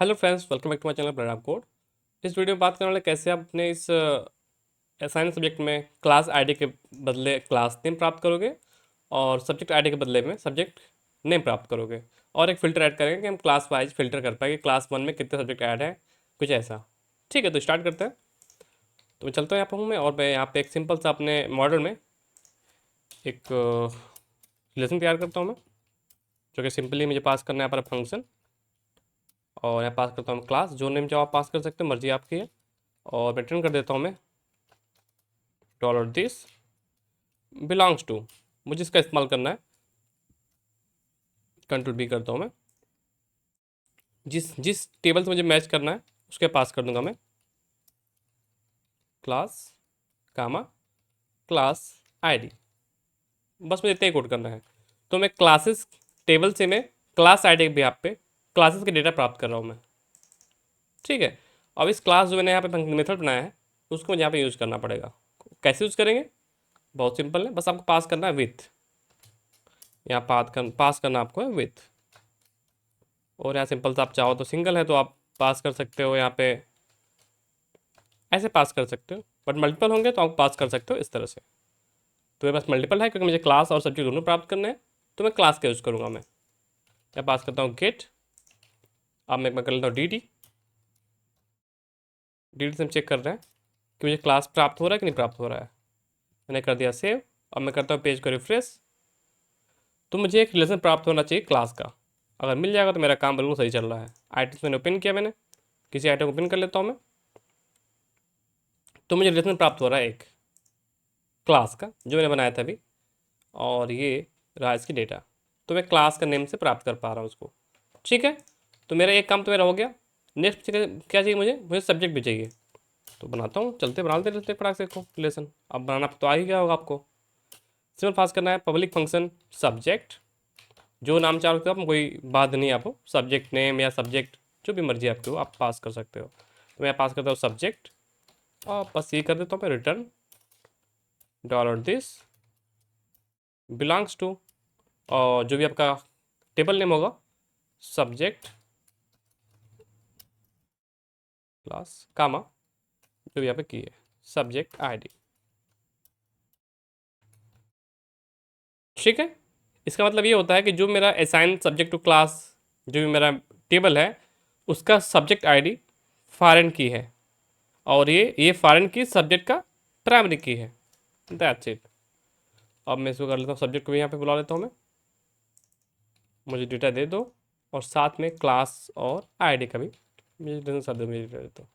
Hello friends, welcome back to my channel Pranav Code. इस video में बात करने वाले कैसे आप अपने इस असाइन सब्जेक्ट में क्लास आईडी के बदले क्लास नेम प्राप्त करोगे और सब्जेक्ट आईडी के बदले में सब्जेक्ट नेम प्राप्त करोगे। और एक फ़िल्टर ऐड करेंगे कि हम क्लास वाइज फ़िल्टर कर पाएंगे क्लास वन में कितने सब्जेक्ट ऐड है, कुछ ऐसा। ठीक है, तो स्टार्ट करते हैं। तो मैं चलता हूँ यहाँ पर हूँ मैं, और मैं यहाँ पे एक सिंपल सा अपने मॉडल में एक रिलेशन तैयार करता हूँ मैं, जो कि सिंपली मुझे पास करना है पर फंक्शन। और यहाँ पास करता हूँ क्लास, जो नेम चाहो आप पास कर सकते हो, मर्जी आपकी है। और रिटर्न कर देता हूँ मैं $this बिलोंग्स टू, मुझे इसका इस्तेमाल करना है। कंट्रोल बी करता हूँ मैं, जिस जिस टेबल से मुझे मैच करना है उसके पास कर दूंगा मैं क्लास कामा क्लास आईडी। बस मुझे इतना ही कोड करना है। तो मैं क्लासेस टेबल से मैं क्लास आईडी भी आप पे क्लासेस के डेटा प्राप्त कर रहा हूँ मैं। ठीक है, अब इस क्लास जो मैंने यहाँ पे मेथड बनाया है उसको मुझे यहाँ पे यूज़ करना पड़ेगा। कैसे यूज़ करेंगे? बहुत सिंपल है, बस आपको पास करना है विथ। यहाँ पास करना आपको है विथ। और यहाँ सिंपल सा आप चाहो तो सिंगल है तो आप पास कर सकते हो, यहाँ पे ऐसे पास कर सकते हो। बट मल्टीपल होंगे तो आप पास कर सकते हो इस तरह से। तो मेरे पास मल्टीपल है क्योंकि मुझे क्लास और सब्जेक्ट दोनों प्राप्त करने हैं, तो मैं क्लास का यूज़ करूँगा। मैं पास करता हूँ गेट। अब मैं कर लेता हूँ डी से हम चेक कर रहे हैं कि मुझे क्लास प्राप्त हो रहा है कि नहीं प्राप्त हो रहा है। मैंने कर दिया सेव। अब मैं करता हूँ पेज को रिफ्रेश। तो मुझे एक रिलेशन प्राप्त होना चाहिए क्लास का। अगर मिल जाएगा तो मेरा काम बिल्कुल सही चल रहा है। आइटम्स मैंने ओपन किया, मैंने किसी आइटम को ओपन कर लेता हूँ मैं, तो मुझे रिलेशन प्राप्त हो रहा है एक क्लास का जो मैंने बनाया था अभी। और ये रहा इसकी डेटा, तो मैं क्लास का नेम से प्राप्त कर पा रहा हूँ उसको। ठीक है, तो मेरा एक काम तो मेरा हो गया। नेक्स्ट क्या चाहिए मुझे सब्जेक्ट भी चाहिए। तो बनाता हूँ, चलते बनाते रहते फटाक से को रिलेशन। अब बनाना तो आ ही गया होगा आपको। सिंपल पास करना है पब्लिक फंक्शन सब्जेक्ट, जो नाम चाह रहे हो आप, कोई बात नहीं, आपको सब्जेक्ट नेम या सब्जेक्ट जो भी मर्जी आपकी हो आप पास कर सकते हो। तो मैं पास करता हूँ सब्जेक्ट, और बस ये कर देता हूँ मैं रिटर्न $this बिलोंग्स टू, और जो भी आपका टेबल नेम होगा सब्जेक्ट क्लास कामा जो भी यहाँ पे की है सब्जेक्ट आईडी। ठीक है, इसका मतलब ये होता है कि जो मेरा असाइन सब्जेक्ट टू क्लास, जो भी मेरा टेबल है उसका सब्जेक्ट आईडी फॉरेन की है, और ये फॉरेन की सब्जेक्ट का प्राइमरी की है। That's it. अब मैं इसको कर लेता हूँ, सब्जेक्ट को भी यहाँ पे बुला लेता हूँ मैं, मुझे डेटा दे दो, और साथ में क्लास और आईडी का भी मुझे सब मुझे डेटा दे दो।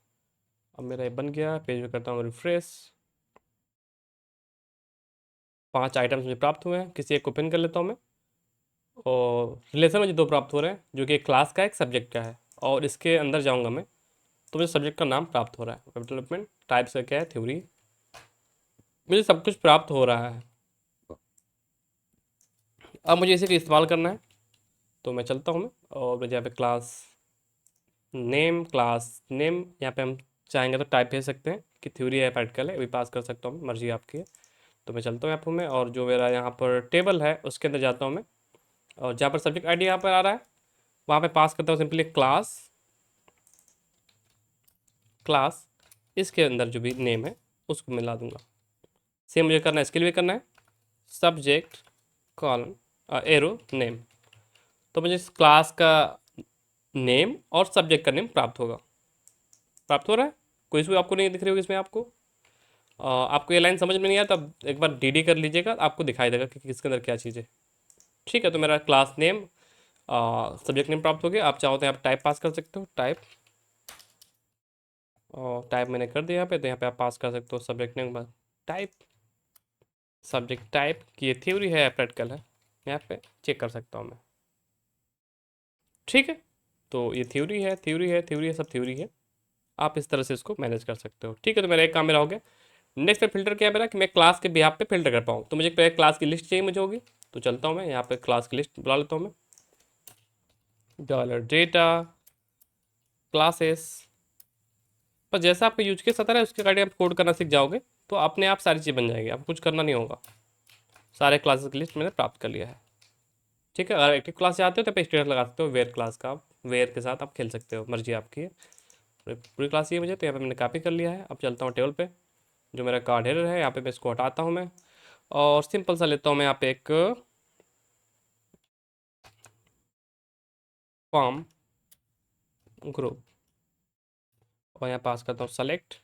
अब मेरा ये बन गया, पेज में करता हूँ रिफ्रेश। 5 आइटम्स मुझे प्राप्त हुए हैं, किसी एक ओपन कर लेता हूँ मैं। और रिलेशन मुझे 2 प्राप्त हो रहे हैं, जो कि एक क्लास का एक सब्जेक्ट का है। और इसके अंदर जाऊँगा मैं तो मुझे सब्जेक्ट का नाम प्राप्त हो रहा है, वेब डेवलपमेंट। टाइप्स का क्या है, थ्योरी। मुझे सब कुछ प्राप्त हो रहा है। अब मुझे इसी का इस्तेमाल करना है, तो मैं चलता हूँ मैं, और मुझे यहाँ पे क्लास नेम यहाँ पे हम चाहेंगे तो टाइप भेज सकते हैं कि थ्योरी है प्रैक्टिकल है, अभी पास कर सकता हूँ, मर्जी आपकी है। तो मैं चलता हूँ यहाँ पर मैं, और जो मेरा यहाँ पर टेबल है उसके अंदर जाता हूँ मैं, और जहाँ पर सब्जेक्ट आईडी यहाँ पर आ रहा है वहाँ पे पास करता हूँ सिंपली क्लास इसके अंदर जो भी नेम है उसको मिला दूंगा। सेम मुझे करना है, इसके लिए भी करना है सब्जेक्ट कॉलन एरो नेम। तो मुझे इस क्लास का नेम और सब्जेक्ट का नेम प्राप्त हो रहा है। कोई इशू आपको नहीं दिख रही होगी इसमें आपको। आपको ये लाइन समझ में नहीं आया तो आप एक बार डीडी कर लीजिएगा, आपको दिखाई देगा कि किसके अंदर क्या चीज़ है। ठीक है, तो मेरा क्लास नेम सब्जेक्ट नेम प्राप्त हो गया। आप चाहो तो यहाँ पर टाइप पास कर सकते हो, टाइप। और टाइप मैंने कर दिया यहाँ पे, तो यहाँ पे आप पास कर सकते हो subject name type, subject type की ये थ्योरी है प्रैक्टिकल है, यहाँ पे चेक कर सकता हूँ मैं। ठीक है, तो ये थ्योरी है, सब थ्योरी है। आप इस तरह से इसको मैनेज कर सकते हो। ठीक है, तो मेरा एक काम मेरा हो गया। नेक्स्ट पे फिल्टर क्या है मेरा, कि मैं क्लास के बिहाफ पे फिल्टर कर पाऊँ, तो मुझे पहले क्लास की लिस्ट चाहिए मुझे होगी। तो चलता हूँ मैं यहाँ पे क्लास की लिस्ट बुला लेता हूँ मैं, $डेटा क्लासेस। पर जैसा आपका यूज केस आता है उसके अकॉर्डिंग आप कोड करना सीख जाओगे तो अपने आप सारी चीज़ बन जाएगी, आपको कुछ करना नहीं होगा। सारे क्लासेस की लिस्ट मैंने प्राप्त कर लिया है। ठीक है, अगर एक्टिव क्लास चाहते हो तो आप स्टेटस लगा सकते हो वेयर क्लास का, आप वेयर के साथ आप खेल सकते हो, मर्जी आपकी है। पूरी क्लास ये मुझे, तो यहाँ पे मैंने कॉपी कर लिया है। अब चलता हूँ टेबल पे, जो मेरा कार्ड हेडर है यहाँ पे मैं इसको हटाता हूँ मैं, और सिंपल सा लेता हूँ मैं यहाँ पे एक फॉर्म ग्रुप, और यहाँ पास करता हूँ सेलेक्ट,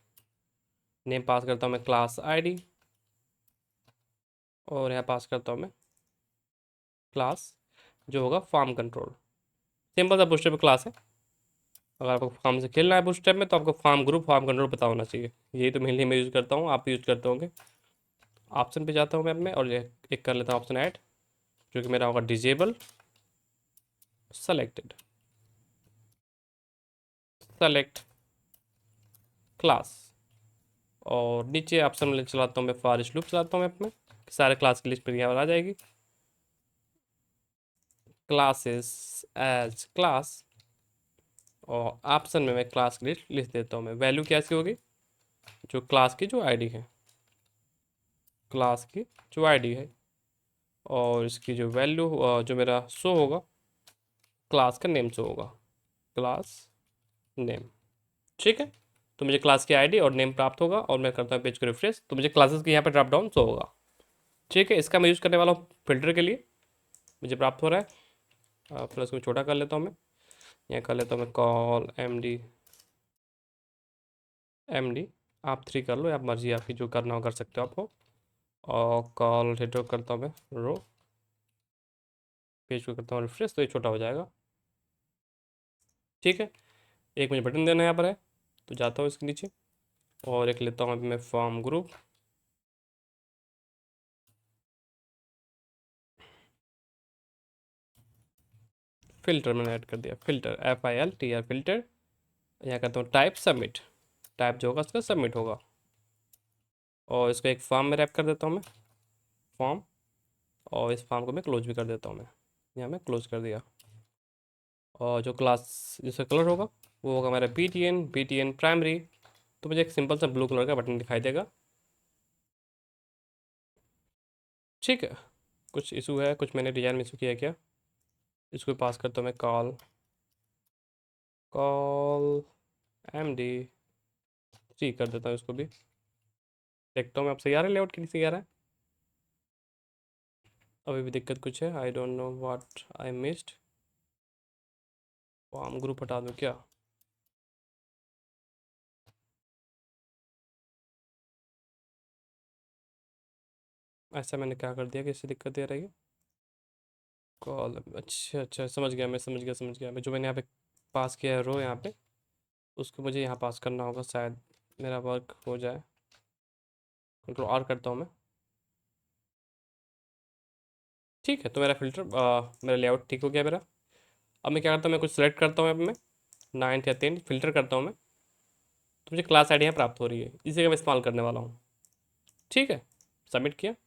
नेम पास करता हूँ मैं क्लास आईडी, और यहाँ पास करता हूँ मैं क्लास जो होगा फॉर्म कंट्रोल। सिंपल सा बूटस्ट्रैप क्लास है। अगर आपको फॉर्म से खेलना है बूटस्ट्रैप में, तो आपको फॉर्म ग्रुप फॉर्म कंट्रोल पता होना चाहिए। यही तो मेनली मैं यूज़ करता हूँ, आप भी यूज़ करते होंगे। ऑप्शन पे जाता हूँ मैं अपने, और ये एक कर लेता हूँ ऑप्शन ऐड, जो कि मेरा होगा डिजेबल सेलेक्टेड, सेलेक्ट क्लास, और नीचे ऑप्शन में चलाता हूँ मैं फॉर लूप चलाता हूँ मैं अपने, सारे क्लास की लिस्ट पर यहाँ पर आ जाएगी। क्लासेस एज क्लास, और ऑप्शन में मैं क्लास की लिस्ट लिख देता हूँ मैं। वैल्यू कैसी होगी, जो क्लास की जो आईडी है, क्लास की जो आईडी है, और इसकी जो वैल्यू जो मेरा शो होगा, क्लास का नेम शो होगा, क्लास नेम। ठीक है, तो मुझे क्लास की आईडी और नेम प्राप्त होगा, और मैं करता हूँ पेज को रिफ्रेश, तो मुझे क्लासेस की यहाँ पे ड्रॉप डाउन शो होगा। ठीक है, इसका मैं यूज़ करने वाला हूँ फिल्टर के लिए, मुझे प्राप्त हो रहा है। प्लस को छोटा कर लेता हूँ मैं, यहाँ कर लेता हूँ मैं कॉल एम डी, आप 3 कर लो, आप मर्जी आपकी, जो करना हो कर सकते हो आपको। और कॉल हेडर करता हूँ मैं रो, पेज को करता हूँ रिफ्रेश, तो ये छोटा हो जाएगा। ठीक है, एक मुझे बटन देना यहाँ पर है, तो जाता हूँ इसके नीचे, और एक लेता हूँ मैं फॉर्म ग्रुप, फिल्टर मैंने ऐड कर दिया, फिल्टर FILTR फिल्टर। यहाँ करता हूँ टाइप सबमिट, टाइप जो होगा उसका सबमिट होगा, और इसको एक फॉर्म में रैप कर देता हूँ मैं, फॉर्म, और इस फॉर्म को मैं क्लोज भी कर देता हूँ मैं, यहाँ मैं क्लोज कर दिया। और जो क्लास जिसका कलर होगा वो होगा मेरा BTN प्राइमरी, तो मुझे एक सिंपल सा ब्लू कलर का बटन दिखाई देगा। ठीक है, कुछ इशू है, कुछ मैंने डिज़ाइन में इशू किया है क्या, इसको पास करता हूँ मैं कॉल कॉल MD3 कर देता हूँ इसको भी। देखता हूँ मैं, अब सही आ रहा है लेआउट, कि नहीं सही आ रहा है। अभी भी दिक्कत कुछ है, I don't know what I missed. Form group हटा दूँ क्या, ऐसा मैंने क्या कर दिया कि इससे दिक्कत दे रही है। कॉल, अच्छा अच्छा, समझ गया मैं, समझ गया मैं, जो मैंने यहाँ पे पास किया है रो यहाँ पे, उसको मुझे यहाँ पास करना होगा, शायद मेरा वर्क हो जाए। Ctrl R करता हूँ मैं। ठीक है, तो मेरा फिल्टर मेरा लेआउट ठीक हो गया मेरा। अब मैं क्या करता हूँ, मैं कुछ सेलेक्ट करता हूँ, अब मैं 9th या 10th फिल्टर करता हूँ मैं, तो मुझे क्लास आईडी यहाँ प्राप्त हो रही है, इसी का मैं इस्तेमाल करने वाला हूँ। ठीक है, सबमिट किया, तो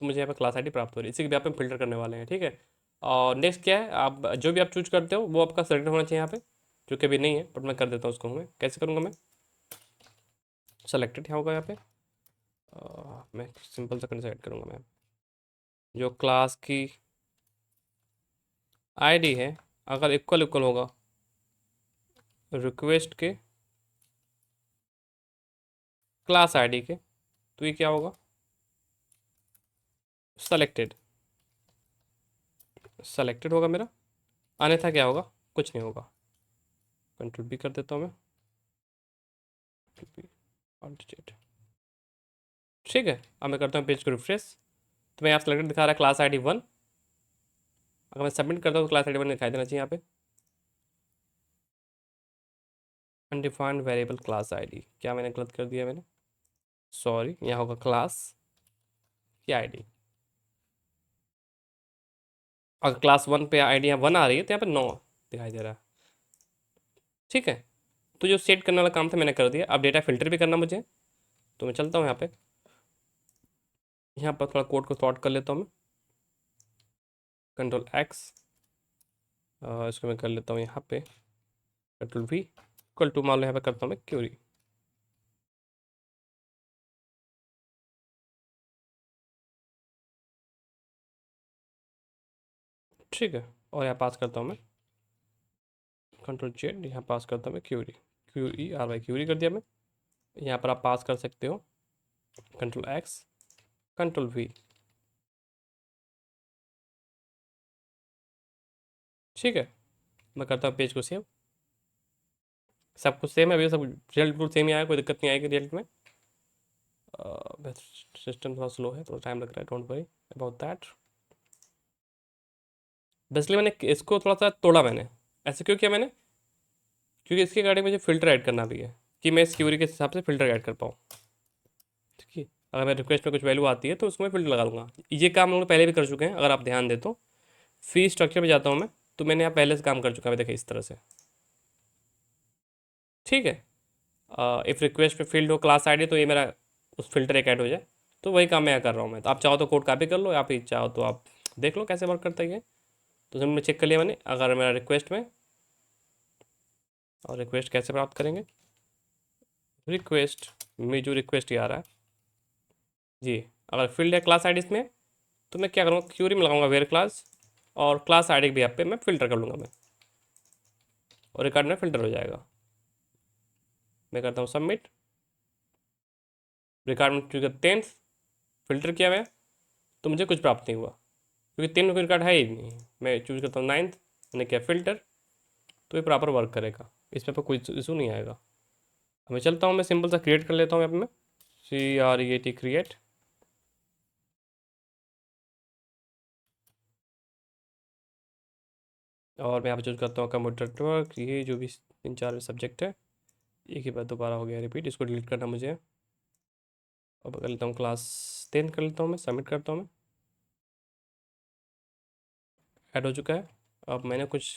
मुझे यहाँ पे क्लास आईडी प्राप्त हो रही है, इसी के भी आप हम फिल्टर करने वाले हैं। ठीक है, और नेक्स्ट क्या है, आप जो भी आप चूज करते हो वो आपका सेलेक्ट होना चाहिए यहाँ पे, जो कि अभी नहीं है, बट मैं कर देता हूँ उसको। मैं कैसे करूँगा, मैं सेलेक्टेड यहाँ होगा यहाँ पे, मैं सिंपल सा सेलेक्ट करूँगा मैं, जो क्लास की आईडी है अगर इक्वल इक्वल होगा रिक्वेस्ट के क्लास आईडी के, तो ये क्या होगा, सेलेक्टेड, सेलेक्टेड होगा मेरा, अन्यथा क्या होगा, कुछ नहीं होगा। Ctrl B कर देता हूँ मैं, Alt-J। ठीक है, अब मैं करता हूँ पेज को रिफ्रेश, तो मैं यहाँ सेलेक्टेड दिखा रहा है क्लास आईडी 1। अगर मैं सबमिट करता हूँ तो क्लास आईडी 1 दिखाई देना चाहिए यहाँ पे। अनडिफाइंड वेरिएबल क्लास आईडी, क्या मैंने गलत कर दिया मैंने, सॉरी, यहाँ होगा क्लास की आईडी। अगर क्लास 1 पे आईडी यहाँ 1 आ रही है, तो यहाँ पे 9 दिखाई दे रहा है। ठीक है, तो जो सेट करने वाला काम था मैंने कर दिया, अब डेटा फिल्टर भी करना मुझे, तो मैं चलता हूँ यहाँ पर थोड़ा कोड को सॉर्ट कर लेता हूँ मैं, Ctrl+X, इसको मैं कर लेता हूँ यहाँ पे Ctrl+V, इक्वल टू मान लो यहाँ पे करता हूँ मैं क्यूरी। ठीक है, और यहाँ पास करता हूँ मैं कंट्रोल जेड, यहाँ पास करता हूँ मैं क्यूरी, QERY क्यूरी कर दिया मैं। यहाँ पर आप पास कर सकते हो कंट्रोल एक्स, कंट्रोल वी। ठीक है, मैं करता हूँ पेज को सेव। सब कुछ सेम है अभी, सब रिजल्ट बिल्कुल सेम ही आया, कोई दिक्कत नहीं आएगी रिजल्ट में। सिस्टम थोड़ा स्लो है, थोड़ा टाइम लग रहा है, don't worry about that. Basically मैंने इसको थोड़ा सा तोड़ा, मैंने ऐसे क्यों किया मैंने, क्योंकि इसके रिगार्डिंग मुझे फ़िल्टर ऐड करना भी है कि मैं इस क्यूरी के हिसाब से फ़िल्टर ऐड कर पाऊँ। ठीक है, अगर मैं रिक्वेस्ट में कुछ वैल्यू आती है तो उसमें फ़िल्टर लगा दूंगा। ये काम हम लोग पहले भी कर चुके हैं, अगर आप ध्यान दें तो। फी स्ट्रक्चर में जाता हूँ मैं, तो मैंने यहाँ पहले से काम कर चुका है, देखिए इस तरह से। ठीक है, इफ़ रिक्वेस्ट पे फील्ड हो क्लास आईडी, तो ये मेरा उस फिल्टर एक ऐड हो जाए, तो वही काम मैं यहाँ कर रहा हूँ मैं। तो आप चाहो तो कोड कॉपी कर लो, या फिर चाहो तो आप देख लो कैसे वर्क करता है ये। तो जब मैं चेक कर लिया मैंने, अगर मेरा रिक्वेस्ट में, और रिक्वेस्ट कैसे प्राप्त करेंगे, रिक्वेस्ट में जो रिक्वेस्ट ये आ रहा है जी, अगर फील्ड है क्लास आईडी इसमें, तो मैं क्या करूँगा, क्यूरी में लगाऊंगा वेयर क्लास, और क्लास आईडी भी यहाँ पे मैं फ़िल्टर कर लूँगा मैं, और रिकॉर्ड में फ़िल्टर हो जाएगा। मैं करता हूँ सबमिट। रिकॉर्ड में चूँकि 10th फिल्टर किया मैं, तो मुझे कुछ प्राप्त नहीं हुआ, क्योंकि 3 कोई रिकॉर्ड है ही नहीं। मैं चूज करता हूँ 9th, मैंने किया फ़िल्टर, तो ये प्रॉपर वर्क करेगा, इसमें पर कोई इशू नहीं आएगा। अब मैं चलता हूँ, मैं सिंपल सा क्रिएट कर लेता हूँ यहाँ पे मैं, CREAT क्रिएट। और मैं यहाँ पे चूज करता हूँ कंप्यूटर नेटवर्क, ये जो भी 3-4 सब्जेक्ट है, एक ही बार दोबारा हो गया रिपीट, इसको डिलीट करना मुझे। अब कर लेता हूँ क्लास 10 कर लेता हूँ मैं, सबमिट करता हूँ मैं। ऐड हो चुका है। अब मैंने कुछ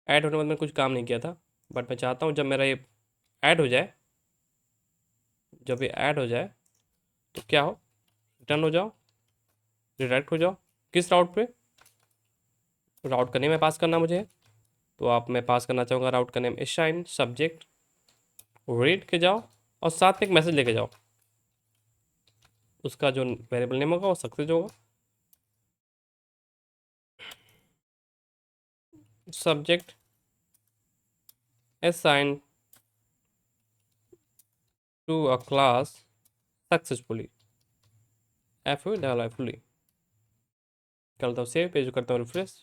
ऐड होने के बाद मैंने कुछ काम नहीं किया था, बट मैं चाहता हूँ जब मेरा ये ऐड हो जाए, जब ये ऐड हो जाए तो क्या हो, रिटर्न हो जाओ, रिडायरेक्ट हो जाओ। किस राउट पे, राउट का नेम है पास करना मुझे, तो आप, मैं पास करना चाहूँगा राउट का नेम असाइन सब्जेक्ट रीड के जाओ, और साथ में एक मैसेज लेके जाओ, उसका जो वेरिएबल नेम होगा वो सक्सेस होगा, subject assign to a class successfully, fully. करता हूँ सेव, पेज करता हूँ रिफ्रेश।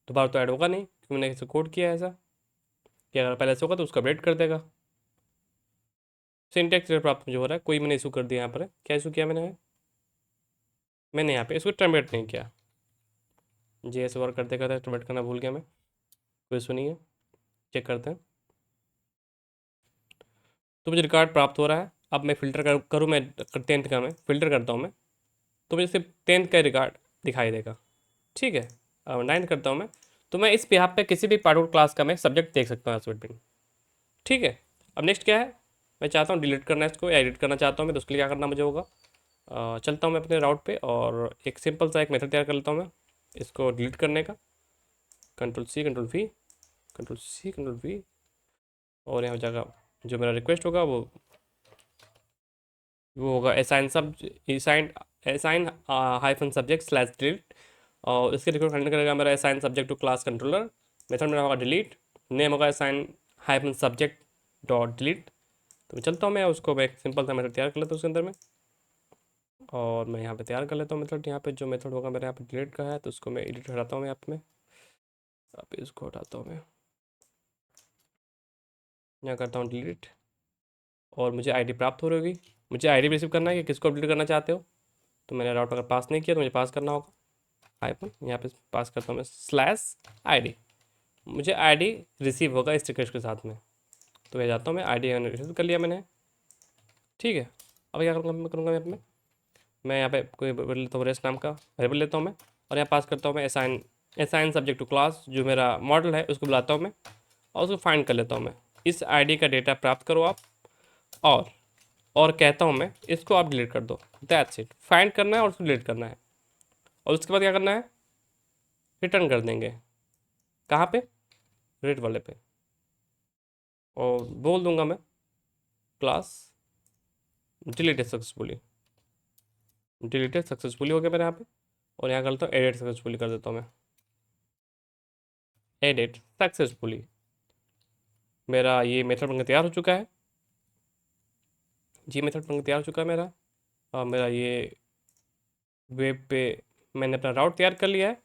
दोबारा तो ऐड होगा नहीं, क्योंकि मैंने इसे कोड किया है ऐसा कि अगर पहले से होगा तो उसका अपडेट कर देगा। सिंटैक्स एरर प्राप्त मुझे हो रहा है, कोई मैंने इशू कर दिया यहाँ पर। क्या इशू किया मैंने यहाँ पे इसको टर्मिनेट नहीं किया, JS वर्क करते करते टर्मिनेट करना भूल गया मैं, कोई इशू नहीं है। चेक करते हैं, तो मुझे रिकॉर्ड प्राप्त हो रहा है। अब मैं फ़िल्टर करूँ मैं 10th का, मैं फ़िल्टर करता हूँ मैं, तो मुझे सिर्फ 10th का रिकॉर्ड दिखाई देगा। ठीक है, अब 9th करता हूँ मैं, तो मैं इस यहाँ पे किसी भी पार्ट क्लास का मैं सब्जेक्ट देख सकता हूँ एसोसिएट। ठीक है, अब नेक्स्ट क्या है, मैं चाहता हूँ डिलीट करना है इसको, या एडिट करना चाहता हूँ मैं, तो उसके लिए क्या करना मुझे होगा, चलता हूँ मैं अपने राउट पे, और एक सिंपल सा एक मेथड तैयार कर लेता हूँ मैं इसको डिलीट करने का। Control C control V, control C control V, और यहाँ जगह जो मेरा रिक्वेस्ट होगा वो होगा assign hyphen subject slash delete, और इसके रिकॉर्ड हैंडल करेगा मेरा assign subject to class controller. Method मेरा होगा डिलीट, नेम होगा assign hyphen subject dot delete. तो मैं चलता हूँ, मैं उसको मैं एक सिंपल सा मेथड तैयार कर लेता हूँ उसके अंदर में, और मैं यहाँ पे तैयार कर लेता हूँ मेथड। यहाँ पे जो मेथड होगा मेरे यहाँ पे डिलीट का है, तो उसको मैं एडिट हटाता हूँ मैं, यहाँ पे इसको हटाता हूँ मैं, यहाँ करता हूँ डिलीट, और मुझे आईडी प्राप्त हो रही होगी। मुझे आईडी रिसीव करना है कि किसको अपडेट करना चाहते हो, तो मैंने राउट अगर पास नहीं किया तो मुझे पास करना होगा हाइफन, यहाँ पे पास करता हूँ मैं स्लैश आईडी, मुझे आईडी रिसीव होगा इस रिक्वेस्ट के साथ में। तो मैं जाता हूँ, मैं आईडी रिसीव कर लिया मैंने। ठीक है, अब क्या करूँगा मैं यहाँ पे कोई वेरिएबल लेता हूँ, रेस्ट नाम का वेरिएबल लेता हूँ मैं, और यहाँ पास करता हूँ मैं असाइन सब्जेक्ट टू क्लास, जो मेरा मॉडल है उसको बुलाता हूँ मैं, और उसको फाइंड कर लेता हूँ मैं। इस आईडी का डेटा प्राप्त करो आप, और कहता हूँ मैं इसको आप डिलीट कर दो। दैट्स इट, फाइंड करना है और उसको डिलीट करना है, और उसके बाद क्या करना है, रिटर्न कर देंगे। कहाँ पे, रेड वाले पे, और बोल दूंगा मैं class deleted successfully, deleted successfully हो गया मेरे यहाँ पे। और यहाँ करता हूँ एडिट सक्सेसफुली कर देता हूँ मैं, एडिट सक्सेसफुली। मेरा ये मेथड बनकर तैयार हो चुका है। जी मेथड बनकर तैयार हो चुका है मेरा। और मेरा ये वेब पे मैंने अपना राउट तैयार कर लिया है।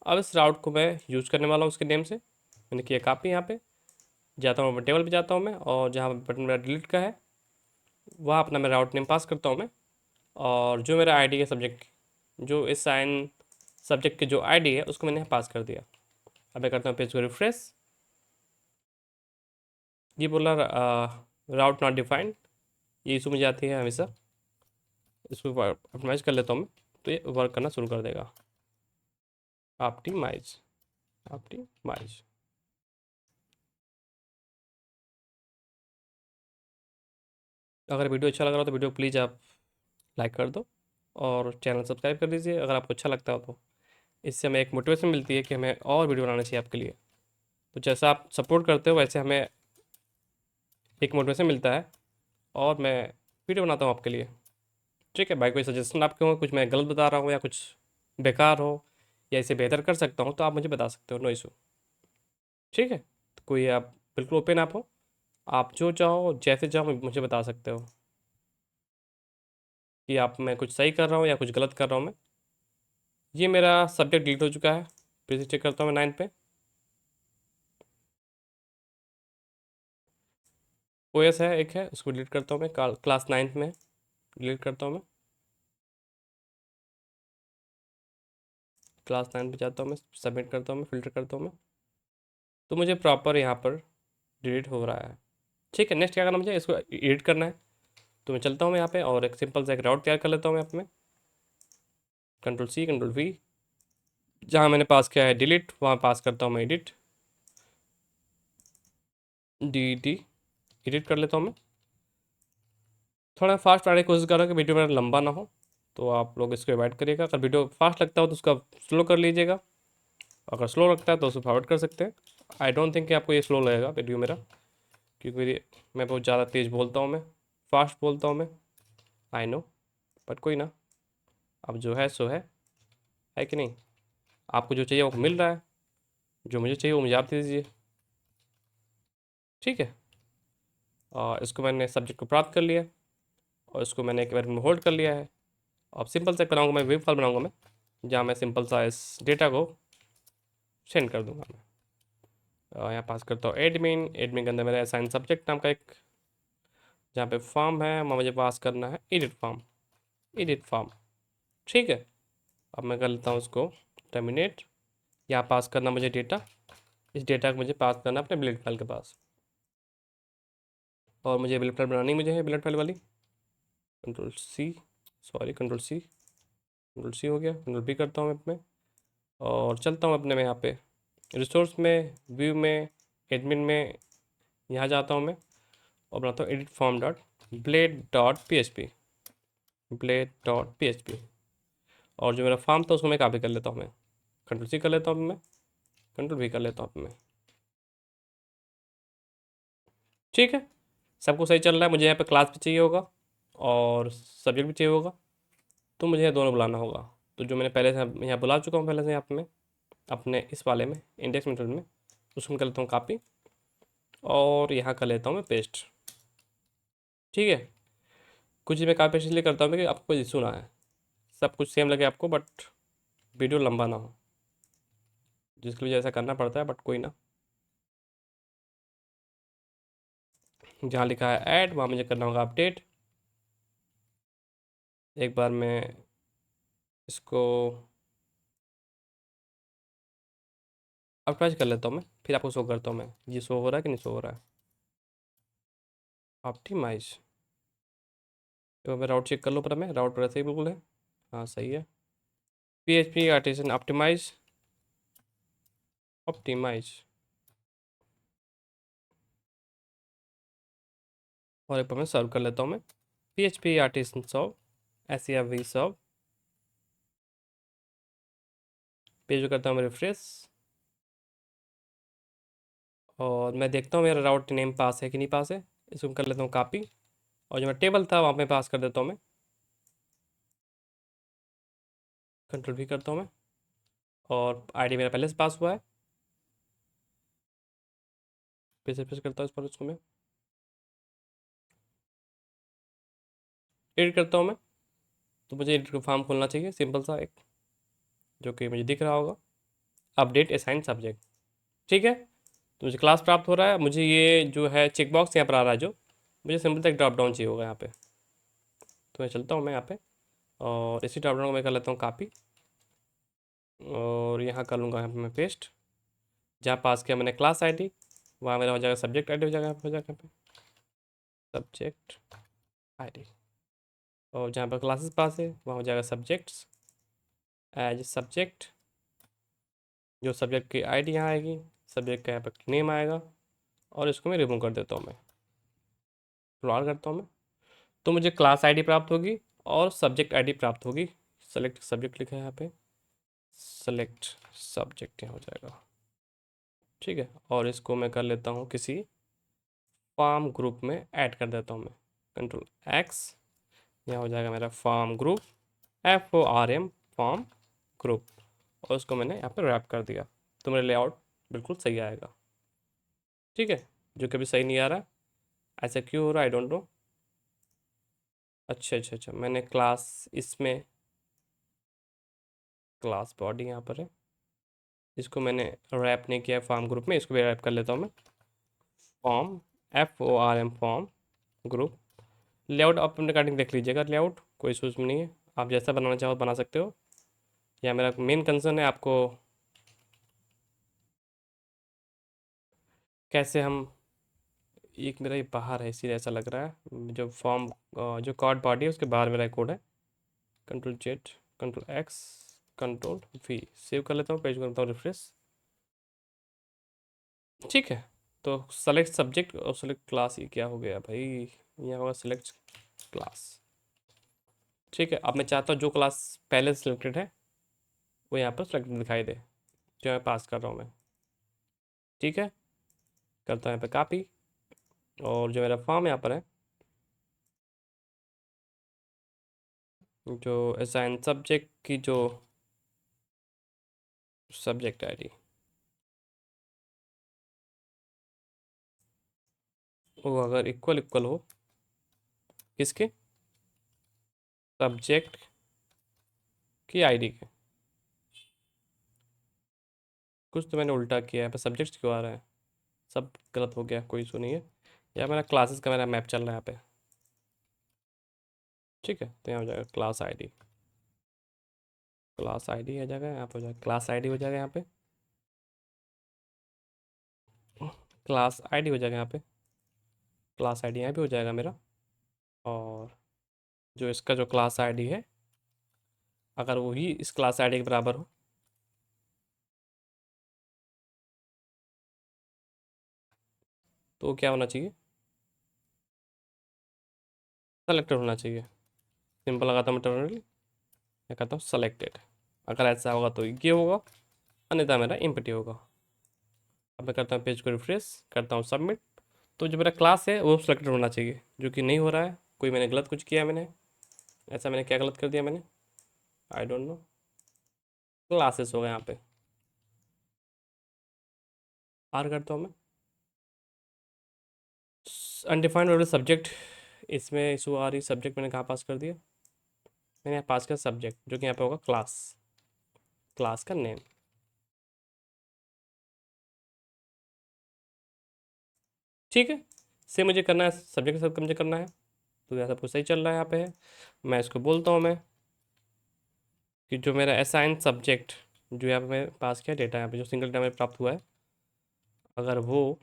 अब इस राउट को मैं यूज़ करने वाला हूँ उसके नेम से। मैंने किया कॉपी, यहाँ पे जाता हूँ, टेबल पे जाता हूँ मैं, और जहाँ बटन मेरा डिलीट का है वहाँ अपना मैं राउट नेम पास करता हूँ मैं। और जो मेरा आईडी है सब्जेक्ट, जो इस साइन सब्जेक्ट की जो आईडी है उसको मैंने पास कर दिया। अब मैं करता हूँ पेज को रिफ्रेश। ये बोला राउट नॉट डिफाइंड, ये इशू मुझे आती है हमेशा। इसको ऑप्टिमाइज कर लेता हूँ मैं, तो ये वर्क करना शुरू कर देगा। Optimise, optimise. अगर वीडियो अच्छा लग रहा हो तो वीडियो प्लीज़ आप लाइक कर दो और चैनल सब्सक्राइब कर दीजिए अगर आपको अच्छा लगता हो तो। इससे हमें एक मोटिवेशन मिलती है कि हमें और वीडियो बनाना चाहिए आपके लिए। तो जैसा आप सपोर्ट करते हो वैसे हमें एक मोटिवेशन मिलता है और मैं वीडियो बनाता हूँ आपके लिए। ठीक है भाई, कोई सजेशन आपके हो, कुछ मैं गलत बता रहा हूँ या कुछ बेकार हो या इसे बेहतर कर सकता हूँ तो आप मुझे बता सकते हो, नो इशू। ठीक है, तो कोई आप बिल्कुल ओपन आप हो, आप जो चाहो जैसे चाहो मुझे बता सकते हो कि आप मैं कुछ सही कर रहा हूँ या कुछ गलत कर रहा हूँ मैं। ये मेरा सब्जेक्ट डिलीट हो चुका है, फिर से चेक करता हूँ मैं 9 पे। ओएस है एक है, उसको डिलीट करता हूँ मैं, क्लास 9 में डिलीट करता हूँ मैं। क्लास 9 पे जाता हूँ मैं, सबमिट करता हूँ मैं, फिल्टर करता हूँ मैं, तो मुझे प्रॉपर यहाँ पर डिलीट हो रहा है। ठीक है, नेक्स्ट क्या करना मुझे, इसको एडिट करना है। तो मैं चलता हूँ मैं यहाँ पे और एक सिंपल सा एक राउट तैयार कर लेता हूँ मैं अपने। कंट्रोल सी कंट्रोल वी, जहाँ मैंने पास किया है डिलीट वहाँ पास करता हूँ मैं एडिट, डी डी एडिट कर लेता हूँ मैं। थोड़ा फास्ट आने की कोशिश कर रहा हूँ कि वीडियो मेरा लंबा ना हो, तो आप लोग इसको अवॉइड करिएगा। अगर वीडियो फास्ट लगता हो तो उसका स्लो कर लीजिएगा, अगर स्लो लगता है तो उसको फॉरवर्ड कर सकते हैं। आई डोंट थिंक कि आपको ये स्लो लगेगा वीडियो मेरा, क्योंकि मैं बहुत ज़्यादा तेज़ बोलता हूँ, मैं फास्ट बोलता हूँ मैं, आई नो, बट कोई ना, अब जो है सो है कि नहीं। आपको जो चाहिए वो मिल रहा है, जो मुझे चाहिए वो मुझे आप दे दीजिए। ठीक है, और इसको मैंने सब्जेक्ट को प्राप्त कर लिया और इसको मैंने एक बार में होल्ड कर लिया है। अब सिंपल सा बनाऊंगा मैं, वेब फाइल बनाऊंगा मैं, जहाँ मैं सिंपल सा इस डेटा को सेंड कर दूंगा मैं। यहाँ पास करता हूँ एडमिन, एडमिन के अंदर मेरा असाइन सब्जेक्ट नाम का एक जहाँ पे फॉर्म है वहाँ मुझे पास करना है एडिट फॉर्म, एडिट फॉर्म। ठीक है, अब मैं कर लेता हूँ उसको टर्मिनेट। यहाँ पास करना मुझे डेटा, इस डेटा को मुझे पास करना अपने बिलेट फाइल के पास, और मुझे बिलेट फाइल बनानी मुझे है, बिलेट फाइल वाली। Control C, sorry control C हो गया, कंट्रोल बी करता हूँ मैं अपने और चलता हूँ अपने में यहाँ पे रिसोर्स में, व्यू में, एडमिन में, यहाँ जाता हूँ मैं और बनाता हूँ edit form dot blade dot P H P, blade dot P H P. और जो मेरा फॉर्म था उसको मैं कॉपी कर लेता हूँ मैं, कंट्रोल सी कर लेता हूँ मैं, कंट्रोल वी कर लेता हूँ मैं। ठीक है, सब कुछ सही चल रहा है। मुझे यहाँ पे क्लास भी चाहिए होगा और सब्जेक्ट भी चाहिए होगा, तो मुझे ये दोनों बुलाना होगा। तो जो मैंने पहले से यहाँ बुला चुका हूँ पहले से यहाँ पे मैं अपने इस वाले में इंडेक्स मेथड में, उसमें कर लेता हूँ कॉपी और यहाँ कर लेता हूँ मैं पेस्ट। ठीक है, कुछ चीज़ मैं कॉपी पेस्ट इसलिए करता हूँ कि आपको कोई इशू ना है, सब कुछ सेम लगे आपको, बट वीडियो लंबा ना हो, जिसकी वजह ऐसा करना पड़ता है, बट कोई ना। जहाँ लिखा है ऐड वहाँ मुझे करना होगा अपडेट। एक बार मैं इसको ऑप्टिमाइज कर लेता हूँ मैं, फिर आपको शो करता हूँ मैं ये शो हो रहा है कि नहीं शो हो रहा है। ऑप्टिमाइज, तो मैं राउट चेक कर लो, पर मैं राउट पर सही बिल्कुल है, हाँ सही है। P H P artisan optimize, optimize, और एक बार मैं सर्व कर लेता हूँ मैं P H P artisan solve, ऐसे या वी सॉल्व। पेज करता हूँ मैं रिफ्रेश और मैं देखता हूँ मेरा राउट नेम पास है कि नहीं पास है। इसको कर लेता हूँ कॉपी और जो मेरा टेबल था वहाँ पे पास कर देता हूँ मैं, कंट्रोल भी करता हूँ मैं, और आईडी मेरा पहले से पास हुआ है, फिर से रिफ्रेश करता हूँ इस पर, उसको मैं एडिट करता हूँ मैं। तो मुझे एडिट का फॉर्म खोलना चाहिए सिंपल सा एक, जो कि मुझे दिख रहा होगा, अपडेट असाइन सब्जेक्ट। ठीक है, तो मुझे क्लास प्राप्त हो रहा है। मुझे ये जो है चेक बॉक्स यहाँ पर आ रहा है, जो मुझे सिंपल तक ड्रॉप डाउन चाहिए होगा यहाँ पे। तो मैं चलता हूँ मैं यहाँ पे, और इसी ड्रॉप डाउन को मैं कर लेता हूँ कॉपी, और यहाँ कर लूँगा यहाँ पे मैं पेस्ट। जहाँ पास किया मैंने क्लास आईडी, वहाँ मेरा हो जाएगा सब्जेक्ट आईडी, हो जाएगा हो जाएगा यहाँ पे सब्जेक्ट आईडी। और जहाँ पर क्लासेस पास है वहाँ हो जाएगा सब्जेक्ट्स एज सब्जेक्ट। जो सब्जेक्ट की आईडी यहाँ आएगी, सब्जेक्ट का यहाँ पर नेम आएगा, और इसको मैं रिमूव कर देता हूँ मैं, क्लियर करता हूँ मैं। तो मुझे क्लास आईडी प्राप्त होगी और सब्जेक्ट आईडी प्राप्त होगी। सेलेक्ट सब्जेक्ट लिखा है यहाँ पे, सेलेक्ट सब्जेक्ट यहाँ हो जाएगा। ठीक है, और इसको मैं कर लेता हूँ किसी फॉर्म ग्रुप में ऐड कर देता हूँ मैं, कंट्रोल एक्स, यहाँ हो जाएगा मेरा form group, FORM form group, और उसको मैंने यहाँ पर रैप कर दिया। तो मेरा लेआउट बिल्कुल सही आएगा। ठीक है, जो कभी सही नहीं आ रहा, ऐसा क्यों हो रहा आई डोंट नो। अच्छा अच्छा अच्छा, मैंने क्लास इसमें क्लास बॉडी यहाँ पर है, इसको मैंने रैप नहीं किया फॉर्म ग्रुप में, इसको भी रैप कर लेता हूँ मैं, form FORM form group. Layout आप अपने अकॉर्डिंग देख लीजिएगा, लेआउट कोई इशूज़ नहीं है, आप जैसा बनाना चाहो बना सकते हो। या मेरा मेन कंसर्न है आपको कैसे हम, एक मेरा ये बाहर है इसीलिए ऐसा लग रहा है, जो फॉर्म जो कॉर्ड बॉडी है उसके बाहर मेरा कोड है। Control Z, control x, control V, save कर लेता हूँ, पेज करता हूँ रिफ्रेश। ठीक है, तो सेलेक्ट सब्जेक्ट और सेलेक्ट क्लास, ये क्या हो गया भाई, यहाँ होगा सेलेक्ट क्लास। ठीक है, अब मैं चाहता हूँ जो क्लास पहले सेलेक्टेड है वो यहाँ पर सेलेक्टेड दिखाई दे, जो मैं पास कर रहा हूँ मैं। ठीक है, करता हूँ यहाँ पे कॉपी, और जो मेरा फॉर्म यहाँ पर है, जो असाइन सब्जेक्ट की जो सब्जेक्ट आईडी, वो अगर इक्वल इक्वल हो किसके, सब्जेक्ट की आईडी के। कुछ तो मैंने उल्टा किया है, पर सब्जेक्ट्स क्यों आ रहा है, सब गलत हो गया, कोई इशू नहीं है। या मेरा क्लासेस का मेरा मैप चल रहा है यहाँ पे। ठीक है, तो यहाँ हो जाएगा क्लास आईडी, क्लास आईडी आ जाएगा यहाँ पे, हो जाएगा क्लास आईडी हो जाएगा यहाँ पे, क्लास आईडी हो जाएगा यहाँ पे, क्लास आईडी यहाँ पे हो जाएगा मेरा। और जो इसका जो क्लास आईडी है, अगर वही इस क्लास आईडी के बराबर हो, तो क्या होना चाहिए, सेलेक्टेड होना चाहिए। सिंपल लगाता हूँ मैं टर्मिनल, मैं कहता हूँ सेलेक्टेड। अगर ऐसा होगा तो ये होगा, अन्यथा मेरा एम्प्टी होगा। अब मैं करता हूँ पेज को रिफ्रेश, करता हूँ सबमिट। तो जो मेरा क्लास है वो सेलेक्टेड होना चाहिए, जो कि नहीं हो रहा है, कोई मैंने गलत कुछ किया है मैंने, ऐसा मैंने क्या गलत कर दिया मैंने, आई डोंट नो। क्लासेस होगा यहाँ पे, आर करता हूँ मैं, अनडिफाइंड ऑर्डर सब्जेक्ट, इसमें इशू आ रही, सब्जेक्ट मैंने कहाँ पास कर दिया, मैंने यहाँ पास किया सब्जेक्ट, जो कि यहाँ पे होगा क्लास, क्लास का नेम। ठीक है, से मुझे करना है, सब्जेक्ट के साथ मुझे करना है। तो यहाँ सब कुछ सही चल रहा है यहाँ पे है। मैं इसको बोलता हूँ मैं कि जो मेरा असाइन सब्जेक्ट, जो यहाँ पे मैं पास किया डेटा, यहाँ पे जो सिंगल डेटा में प्राप्त हुआ है, अगर वो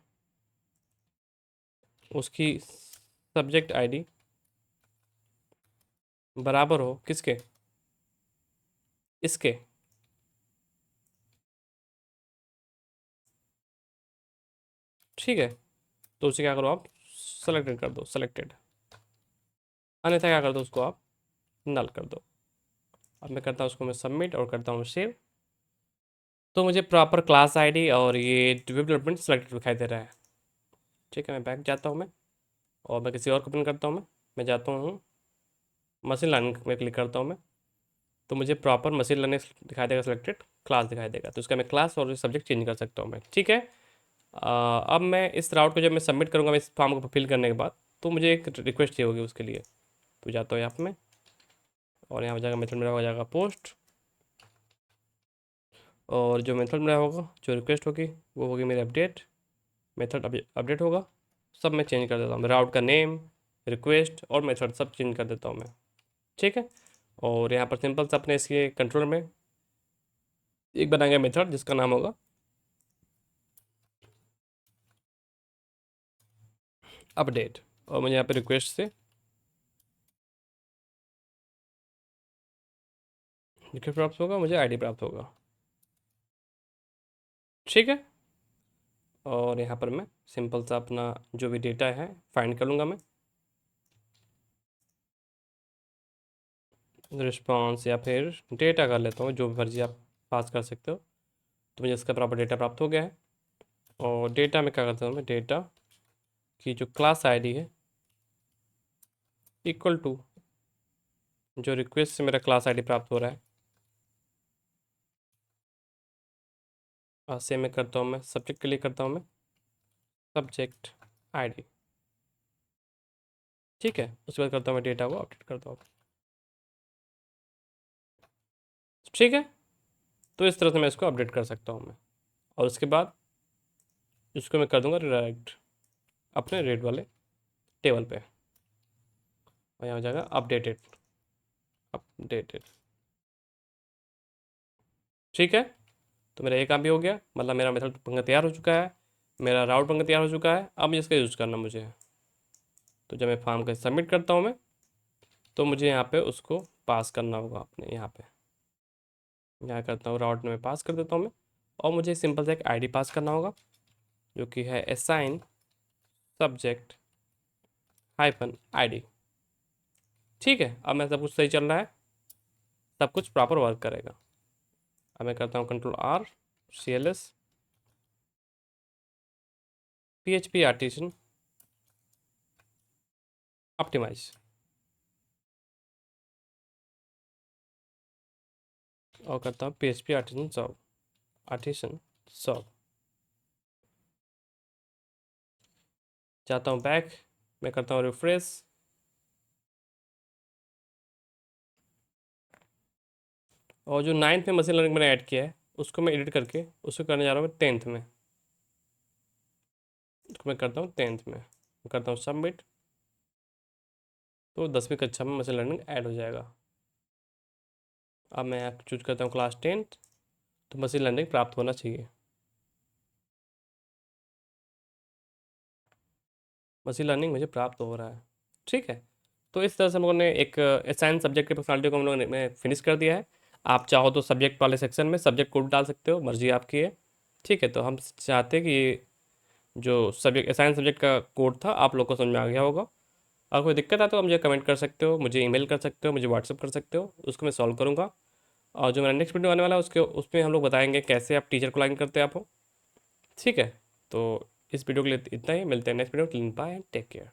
उसकी सब्जेक्ट आईडी बराबर हो किसके, इसके, ठीक है, तो उसे क्या करो आप, सेलेक्टेड कर दो, सेलेक्टेड, अन्यथा क्या कर दो, उसको आप नल कर दो। अब मैं करता हूँ उसको मैं सबमिट और करता हूँ सेव। तो मुझे प्रॉपर क्लास आईडी और ये वेब डेवलपमेंट सेलेक्टेड दिखाई दे रहा है। ठीक है, मैं बैक जाता हूँ मैं, और मैं किसी और को ओपन करता हूँ मैं जाता हूँ मशीन लर्निंग में क्लिक करता हूँ मैं। तो मुझे प्रॉपर मशीन लर्निंग दिखाई देगा, सेलेक्टेड क्लास दिखाई देगा, तो उसका मैं क्लास और सब्जेक्ट चेंज कर सकता हूँ मैं। ठीक है, अब मैं इस राउट को जब मैं सबमिट करूँगा मैं इस फॉर्म को फिल करने के बाद, तो मुझे एक रिक्वेस्ट चाहिए होगी उसके लिए। तो जाता हूँ यहाँ पे मैं, और यहाँ हो जाएगा मेथड मेरा हो जाएगा पोस्ट, और जो मेथड मेरा होगा जो रिक्वेस्ट होगी वो होगी मेरी अपडेट, मेथड अपडेट होगा। सब मैं चेंज कर देता हूँ, राउट का नेम, रिक्वेस्ट और मेथड सब चेंज कर देता हूँ मैं। ठीक है, और यहाँ पर सिंपल से अपने इसके कंट्रोलर में एक बनाएंगे मेथड जिसका नाम होगा अपडेट, और मुझे यहाँ पे रिक्वेस्ट से रिक्वेस्ट प्राप्त होगा, मुझे आईडी प्राप्त होगा। ठीक है, और यहाँ पर मैं सिंपल सा अपना जो भी डेटा है फाइंड कर लूँगा मैं, रिस्पॉन्स या फिर डेटा कर लेता हूँ, जो भी मर्जी आप पास कर सकते हो। तो मुझे इसका प्रॉपर डेटा प्राप्त हो गया है, और डेटा में क्या करता हूँ मैं, डेटा की जो क्लास आईडी है इक्वल टू जो रिक्वेस्ट से मेरा क्लास आईडी प्राप्त हो रहा है, और सेम में करता हूँ मैं सब्जेक्ट के लिए करता हूँ मैं सब्जेक्ट आईडी। ठीक है, उसके बाद करता हूँ मैं डेटा को अपडेट करता हूँ। ठीक है, तो इस तरह से मैं इसको अपडेट कर सकता हूँ मैं, और उसके बाद इसको मैं कर दूंगा डायरेक्ट अपने रेड वाले टेबल पे, और यहाँ हो जाएगा अपडेटेड अपडेटेड। ठीक है, तो मेरा ये काम भी हो गया, मतलब मेरा मेथड पंगा तैयार हो चुका है, मेरा राउट पंगा तैयार हो चुका है। अब इसका यूज़ करना मुझे है, तो जब मैं फॉर्म का सबमिट करता हूँ मैं, तो मुझे यहाँ पे उसको पास करना होगा अपने यहाँ पे, यहाँ करता हूँ राउट में पास कर देता हूँ मैं, और मुझे सिंपल से एक आईडी पास करना होगा जो कि है असाइन सब्जेक्ट हाइफन आईडी। ठीक है, अब मैं सब कुछ सही चल रहा है, सब कुछ प्रॉपर वर्क करेगा। अब मैं करता हूँ control R, CLS, PHP artisan optimize, और करता हूँ PHP आर्टिसन सर्व। जाता हूँ बैक, मैं करता हूँ रिफ्रेश, और जो 9th में मशीन लर्निंग मैंने ऐड किया है उसको मैं एडिट करके उसको करने जा रहा हूँ 10th में, उसको मैं करता हूँ 10th में, मैं करता हूँ सबमिट, तो 10वीं कक्षा में मशीन लर्निंग ऐड हो जाएगा। अब मैं चूज करता हूँ क्लास 10th, तो मशीन लर्निंग प्राप्त होना चाहिए, मशीन लर्निंग मुझे प्राप्त हो रहा है। ठीक है, तो इस तरह से हम लोगों ने एक असाइन सब्जेक्ट की पर्सनालिटी को हम लोगों ने फिनिश कर दिया है। आप चाहो तो सब्जेक्ट वाले सेक्शन में सब्जेक्ट कोड डाल सकते हो, मर्जी आपकी है। ठीक है, तो हम चाहते हैं कि ये जो सब्जेक्ट असाइन सब्जेक्ट का कोड था आप लोग को समझ में आ गया होगा। अगर कोई दिक्कत है तो मुझे कमेंट कर सकते हो, मुझे ईमेल कर सकते हो, मुझे व्हाट्सअप कर सकते हो, उसको मैं सॉल्व करूँगा। और जो मेरा नेक्स्ट वीडियो आने वाला है उसके उसमें हम लोग बताएंगे कैसे आप टीचर को लॉगिन करते हैं आप हो। ठीक है, तो इस वीडियो के लिए इतना ही, मिलते हैं next video, bye and take care.